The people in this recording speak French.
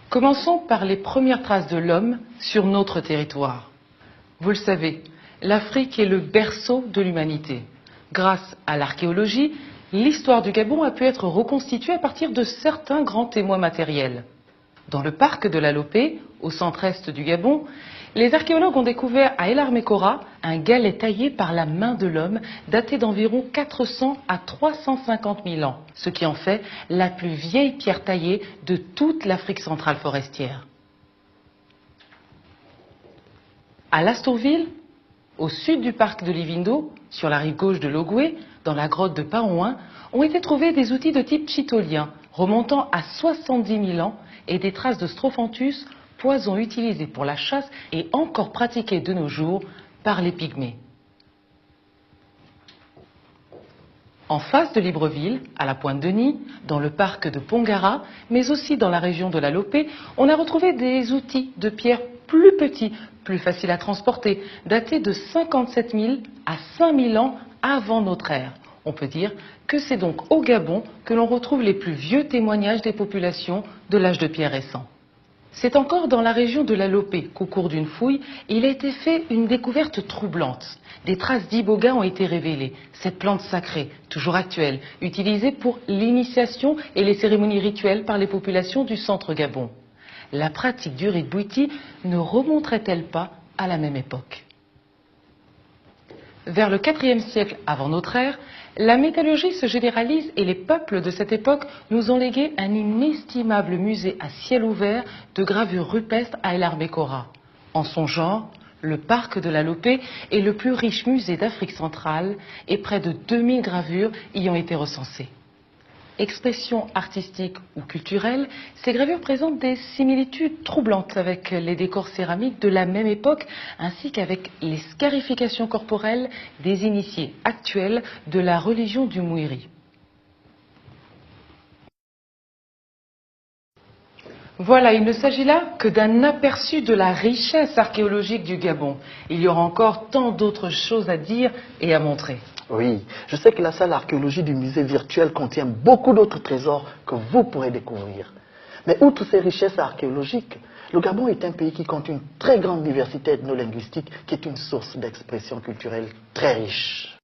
Commençons par les premières traces de l'homme sur notre territoire. Vous le savez, l'Afrique est le berceau de l'humanité. Grâce à l'archéologie, l'histoire du Gabon a pu être reconstituée à partir de certains grands témoins matériels. Dans le parc de la Lopé, au centre-est du Gabon, les archéologues ont découvert à El Armékora un galet taillé par la main de l'homme daté d'environ 400 à 350 000 ans, ce qui en fait la plus vieille pierre taillée de toute l'Afrique centrale forestière. À Lastourville, au sud du parc de Livindo, sur la rive gauche de l'Ogoué, dans la grotte de Paouin, ont été trouvés des outils de type chitolien remontant à 70 000 ans et des traces de Strophanthus, poison utilisé pour la chasse et encore pratiqué de nos jours par les Pygmées. En face de Libreville, à la Pointe-Denis, dans le parc de Pongara, mais aussi dans la région de la Lopé, on a retrouvé des outils de pierre plus petits, plus faciles à transporter, datés de 57 000 à 5 000 ans avant notre ère. On peut dire que c'est donc au Gabon que l'on retrouve les plus vieux témoignages des populations de l'âge de pierre récent. C'est encore dans la région de la Lopé qu'au cours d'une fouille, il a été fait une découverte troublante. Des traces d'iboga ont été révélées, cette plante sacrée, toujours actuelle, utilisée pour l'initiation et les cérémonies rituelles par les populations du centre Gabon. La pratique du rite Bouiti ne remonterait-elle pas à la même époque? Vers le IVe siècle avant notre ère, la métallurgie se généralise et les peuples de cette époque nous ont légué un inestimable musée à ciel ouvert de gravures rupestres à El Armékora. En son genre, le parc de la Lopé est le plus riche musée d'Afrique centrale et près de 2000 gravures y ont été recensées. Expression artistique ou culturelle, ces gravures présentent des similitudes troublantes avec les décors céramiques de la même époque, ainsi qu'avec les scarifications corporelles des initiés actuels de la religion du Mouiri. Voilà, il ne s'agit là que d'un aperçu de la richesse archéologique du Gabon. Il y aura encore tant d'autres choses à dire et à montrer. Oui, je sais que la salle archéologie du musée virtuel contient beaucoup d'autres trésors que vous pourrez découvrir. Mais outre ces richesses archéologiques, le Gabon est un pays qui compte une très grande diversité ethno-linguistique qui est une source d'expression culturelle très riche.